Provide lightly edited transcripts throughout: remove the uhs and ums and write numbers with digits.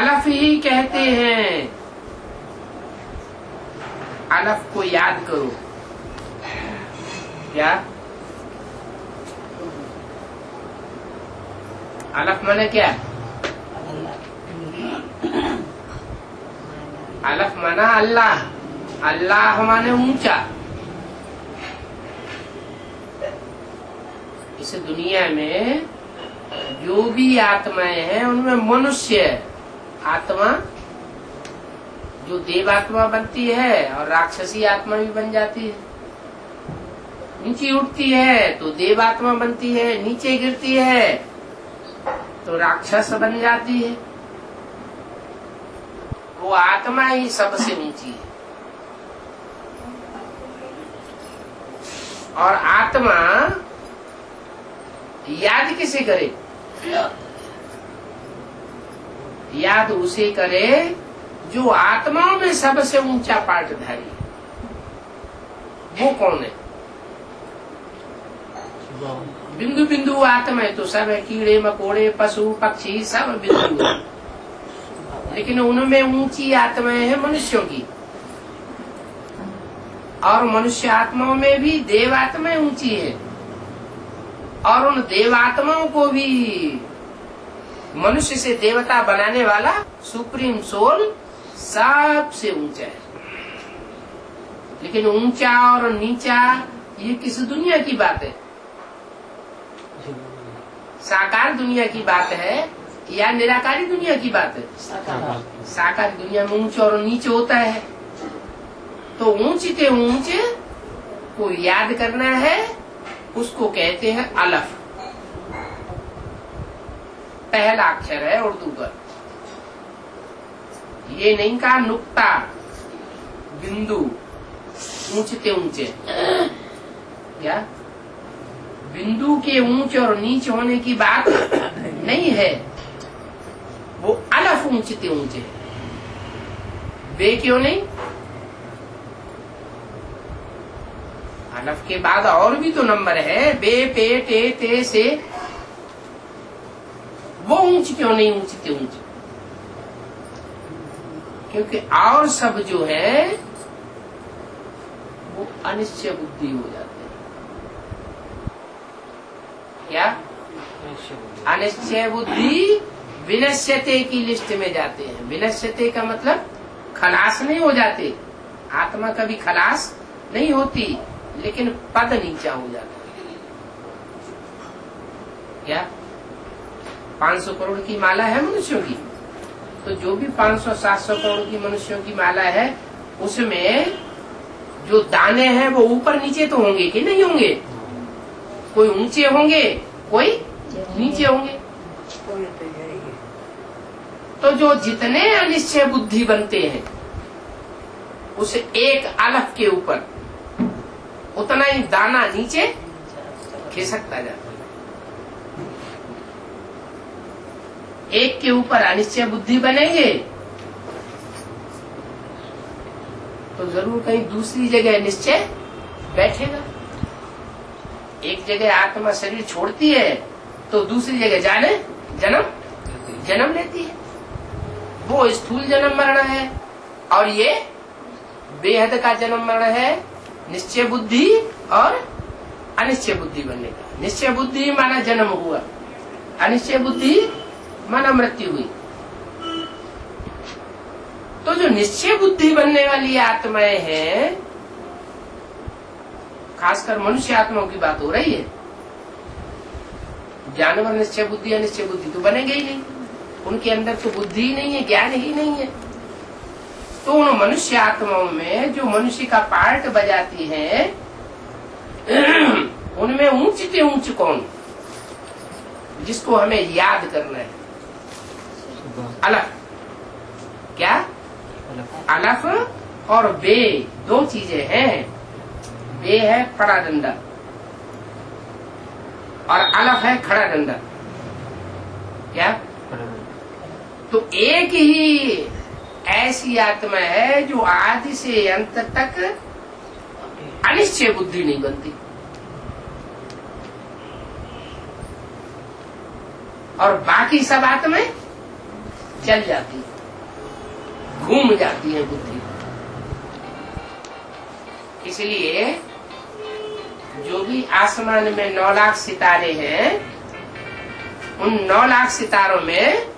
अलफ ही कहते हैं। अलफ को याद करो। क्या अलफ माने क्या? अलफ माना अल्लाह। अल्लाह माने ऊंचा। इस दुनिया में जो भी आत्माएं हैं उनमें मनुष्य आत्मा जो देवात्मा बनती है और राक्षसी आत्मा भी बन जाती है। नीचे उठती है तो देवात्मा बनती है, नीचे गिरती है तो राक्षस बन जाती है। वो आत्मा ही सबसे ऊंची है। और आत्मा याद किसे करे? याद उसे करे जो आत्माओं में सबसे ऊंचा पाठधारी है। वो कौन है? बिंदु बिंदु आत्मा है तो सब है, कीड़े मकोड़े पशु पक्षी सब बिंदु है। लेकिन उनमें ऊंची आत्माएं हैं मनुष्यों की। और मनुष्य आत्माओं में भी देवात्माएं ऊंची है। और उन देवात्माओं को भी मनुष्य से देवता बनाने वाला सुप्रीम सोल सबसे ऊंचा है। लेकिन ऊंचा और नीचा ये किस दुनिया की बात है? साकार दुनिया की बात है या निराकारी दुनिया की बात है? साकार दुनिया में ऊंचे और नीचे होता है। तो ऊंचे के ऊंचे को याद करना है, उसको कहते हैं अलफ। पहला अक्षर है उर्दू का। ये नहीं कहा नुक्ता बिंदु ऊंचते ऊंचे। क्या बिंदु के ऊंचे और नीचे होने की बात नहीं है। वो अलफ ऊंचते ऊंचे। बे क्यों नहीं? अलफ के बाद और भी तो नंबर है, बे पे टे ते से। वो ऊंच क्यों नहीं ऊंचते ऊंचे? क्योंकि और सब जो है वो अनिश्चय बुद्धि हो जाते हैं। क्या अनिश्चय बुद्धि विनश्यते की लिस्ट में जाते हैं। विनश्यते का मतलब खलास नहीं हो जाते। आत्मा कभी खलास नहीं होती, लेकिन पद नीचा हो जाता है। क्या 500 करोड़ की माला है मनुष्यों की, तो जो भी 500-700 करोड़ की मनुष्यों की माला है उसमें जो दाने हैं वो ऊपर नीचे तो होंगे कि नहीं होंगे? कोई ऊंचे होंगे, कोई नीचे होंगे। तो जो जितने अनिश्चय बुद्धि बनते हैं उसे एक अलफ के ऊपर उतना ही दाना नीचे खिसकता जाता है। एक के ऊपर अनिश्चय बुद्धि बनेंगे तो जरूर कहीं दूसरी जगह निश्चय बैठेगा। एक जगह आत्मा शरीर छोड़ती है तो दूसरी जगह जाने जन्म लेती है। वो स्थूल जन्म मरण है और ये बेहद का जन्म मरण है। निश्चय बुद्धि और अनिश्चय बुद्धि बनने का। निश्चय बुद्धि माना जन्म हुआ, अनिश्चय बुद्धि माना मृत्यु हुई। तो जो निश्चय बुद्धि बनने वाली आत्माएं हैं, खासकर मनुष्य आत्माओं की बात हो रही है। जानवर निश्चय बुद्धि अनिश्चय बुद्धि तो बनेंगे ही नहीं, उनके अंदर तो बुद्धि ही नहीं है, ज्ञान ही नहीं है। तो उन मनुष्य आत्माओं में जो मनुष्य का पार्ट बजाती है उनमें ऊंच से ऊंच कौन, जिसको हमें याद करना है? अलफ। क्या अलफ और बे दो चीजें हैं। बे है पड़ा डंडा और अलफ है खड़ा डंडा। क्या तो एक ही ऐसी आत्मा है जो आदि से अंत तक अनिश्चय बुद्धि नहीं बनती और बाकी सब आत्माएं चल जाती है, घूम जाती है बुद्धि। इसलिए जो भी आसमान में 9 लाख सितारे हैं, उन 9 लाख सितारों में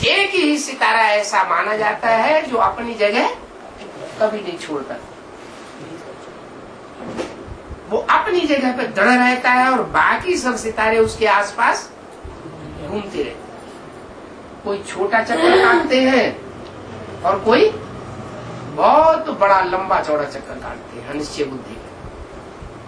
एक ही सितारा ऐसा माना जाता है जो अपनी जगह कभी नहीं छोड़ता। वो अपनी जगह पे दृढ़ रहता है और बाकी सब सितारे उसके आसपास घूमते रहते हैं। कोई छोटा चक्कर काटते हैं और कोई बहुत बड़ा लंबा चौड़ा चक्कर काटते हैं अनिश्चय बुद्धि।